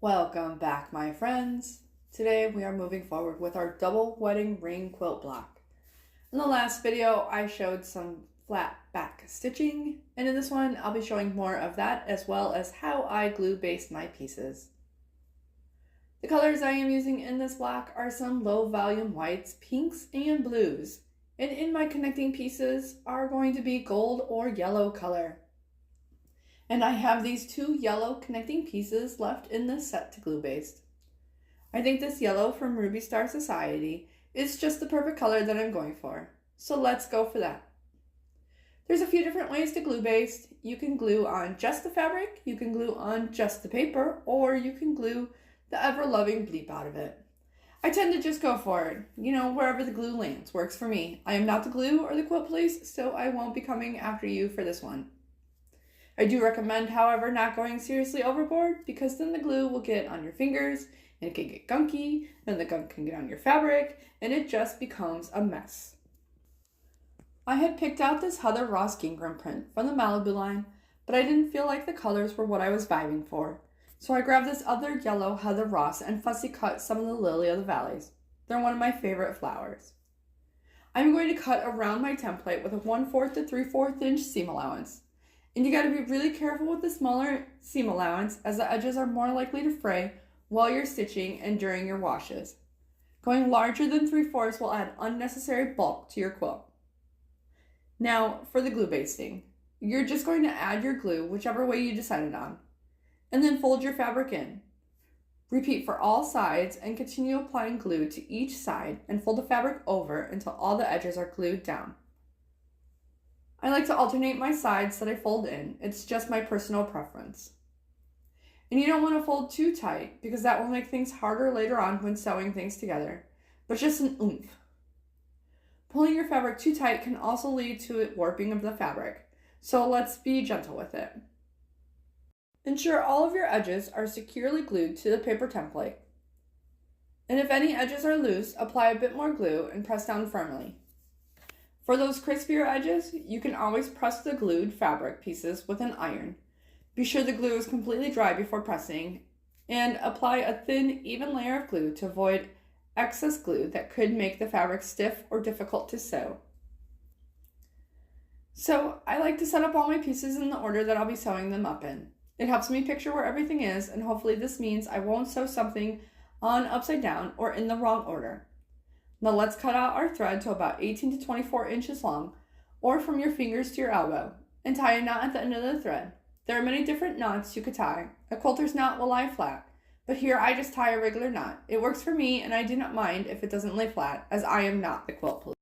Welcome back, my friends. Today we are moving forward with our double wedding ring quilt block. In the last video, I showed some flat back stitching, and in this one, I'll be showing more of that as well as how I glue baste my pieces. The colors I am using in this block are some low volume whites, pinks, and blues, and in my connecting pieces are going to be gold or yellow color. And I have these two yellow connecting pieces left in this set to glue baste. I think this yellow from Ruby Star Society is just the perfect color that I'm going for. So let's go for that. There's a few different ways to glue baste. You can glue on just the fabric, you can glue on just the paper, or you can glue the ever-loving bleep out of it. I tend to just go for it. Wherever the glue lands works for me. I am not the glue or the quilt police, so I won't be coming after you for this one. I do recommend, however, not going seriously overboard because then the glue will get on your fingers and it can get gunky, and the gunk can get on your fabric, and it just becomes a mess. I had picked out this Heather Ross gingham print from the Malibu line, but I didn't feel like the colors were what I was vibing for. So I grabbed this other yellow Heather Ross and fussy cut some of the Lily of the Valleys. They're one of my favorite flowers. I'm going to cut around my template with a 1/4 to 3/4 inch seam allowance. And you got to be really careful with the smaller seam allowance as the edges are more likely to fray while you're stitching and during your washes. Going larger than 3/4 will add unnecessary bulk to your quilt. Now for the glue basting. You're just going to add your glue whichever way you decided on, and then fold your fabric in. Repeat for all sides and continue applying glue to each side and fold the fabric over until all the edges are glued down. I like to alternate my sides that I fold in. It's just my personal preference. And you don't want to fold too tight because that will make things harder later on when sewing things together, but just an oomph. Pulling your fabric too tight can also lead to warping of the fabric, so let's be gentle with it. Ensure all of your edges are securely glued to the paper template. And if any edges are loose, apply a bit more glue and press down firmly. For those crispier edges, you can always press the glued fabric pieces with an iron. Be sure the glue is completely dry before pressing, and apply a thin, even layer of glue to avoid excess glue that could make the fabric stiff or difficult to sew. So I like to set up all my pieces in the order that I'll be sewing them up in. It helps me picture where everything is, and hopefully this means I won't sew something on upside down or in the wrong order. Now let's cut out our thread to about 18 to 24 inches long, or from your fingers to your elbow, and tie a knot at the end of the thread. There are many different knots you could tie. A quilter's knot will lie flat, but here I just tie a regular knot. It works for me, and I do not mind if it doesn't lay flat, as I am not the quilt police.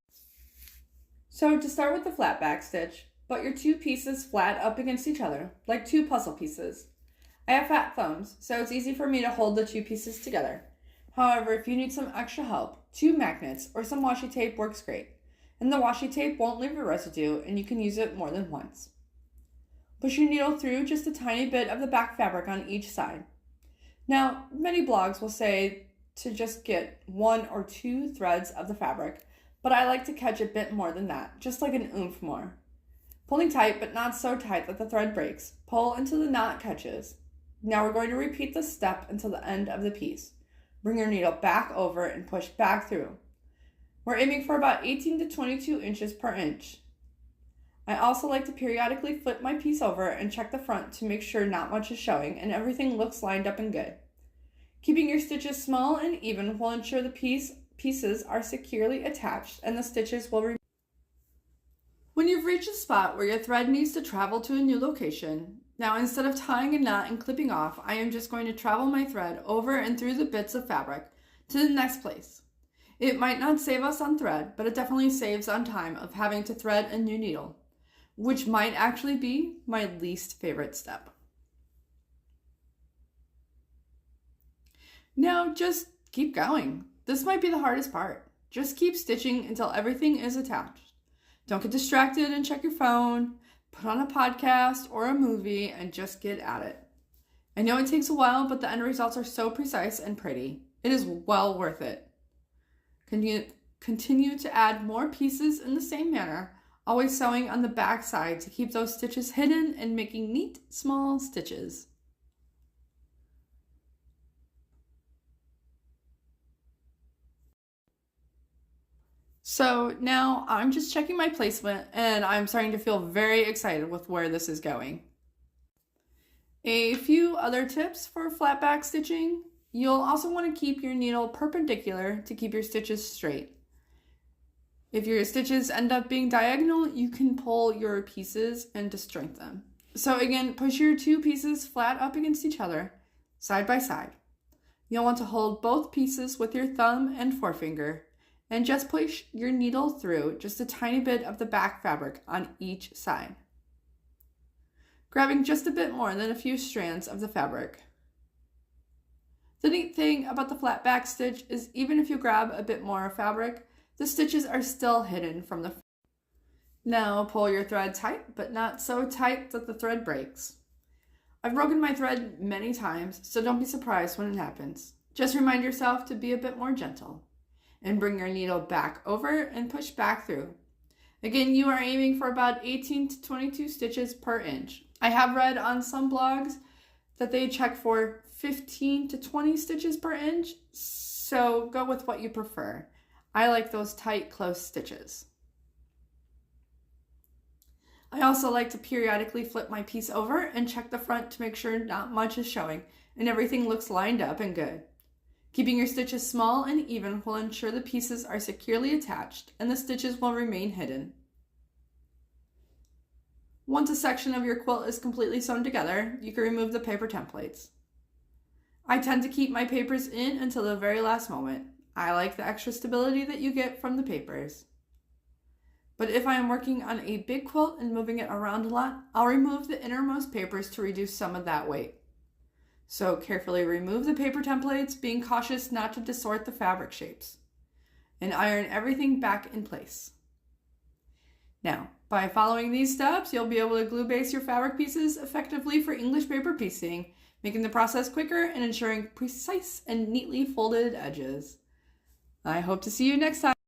So to start with the flat back stitch, butt your two pieces flat up against each other, like two puzzle pieces. I have fat thumbs, so it's easy for me to hold the two pieces together. However, if you need some extra help, 2 magnets or some washi tape works great, and the washi tape won't leave a residue and you can use it more than once. Push your needle through just a tiny bit of the back fabric on each side. Now, many blogs will say to just get 1 or 2 threads of the fabric, but I like to catch a bit more than that, just like an oomph more. Pulling tight, but not so tight that the thread breaks. Pull until the knot catches. Now we're going to repeat this step until the end of the piece. Bring your needle back over and push back through. We're aiming for about 18 to 22 inches per inch. I also like to periodically flip my piece over and check the front to make sure not much is showing and everything looks lined up and good. Keeping your stitches small and even will ensure the pieces are securely attached and the stitches will remain. When you've reached a spot where your thread needs to travel to a new location, now instead of tying a knot and clipping off, I am just going to travel my thread over and through the bits of fabric to the next place. It might not save us on thread, but it definitely saves on time of having to thread a new needle, which might actually be my least favorite step. Now just keep going. This might be the hardest part. Just keep stitching until everything is attached. Don't get distracted and check your phone. Put on a podcast or a movie and just get at it. I know it takes a while, but the end results are so precise and pretty. It is well worth it. Continue to add more pieces in the same manner, always sewing on the back side to keep those stitches hidden and making neat small stitches. So now I'm just checking my placement and I'm starting to feel very excited with where this is going. A few other tips for flat back stitching. You'll also want to keep your needle perpendicular to keep your stitches straight. If your stitches end up being diagonal, you can pull your pieces and disjoint them. So again, push your two pieces flat up against each other, side by side. You'll want to hold both pieces with your thumb and forefinger and just push your needle through just a tiny bit of the back fabric on each side, grabbing just a bit more than a few strands of the fabric. The neat thing about the flat back stitch is even if you grab a bit more fabric, the stitches are still hidden from the. Now pull your thread tight, but not so tight that the thread breaks. I've broken my thread many times, so don't be surprised when it happens. Just remind yourself to be a bit more gentle and bring your needle back over and push back through. Again, you are aiming for about 18 to 22 stitches per inch. I have read on some blogs that they check for 15 to 20 stitches per inch, so go with what you prefer. I like those tight, close stitches. I also like to periodically flip my piece over and check the front to make sure not much is showing and everything looks lined up and good. Keeping your stitches small and even will ensure the pieces are securely attached and the stitches will remain hidden. Once a section of your quilt is completely sewn together, you can remove the paper templates. I tend to keep my papers in until the very last moment. I like the extra stability that you get from the papers. But if I am working on a big quilt and moving it around a lot, I'll remove the innermost papers to reduce some of that weight. So carefully remove the paper templates, being cautious not to distort the fabric shapes, and iron everything back in place. Now, by following these steps, you'll be able to glue base your fabric pieces effectively for English paper piecing, making the process quicker and ensuring precise and neatly folded edges. I hope to see you next time.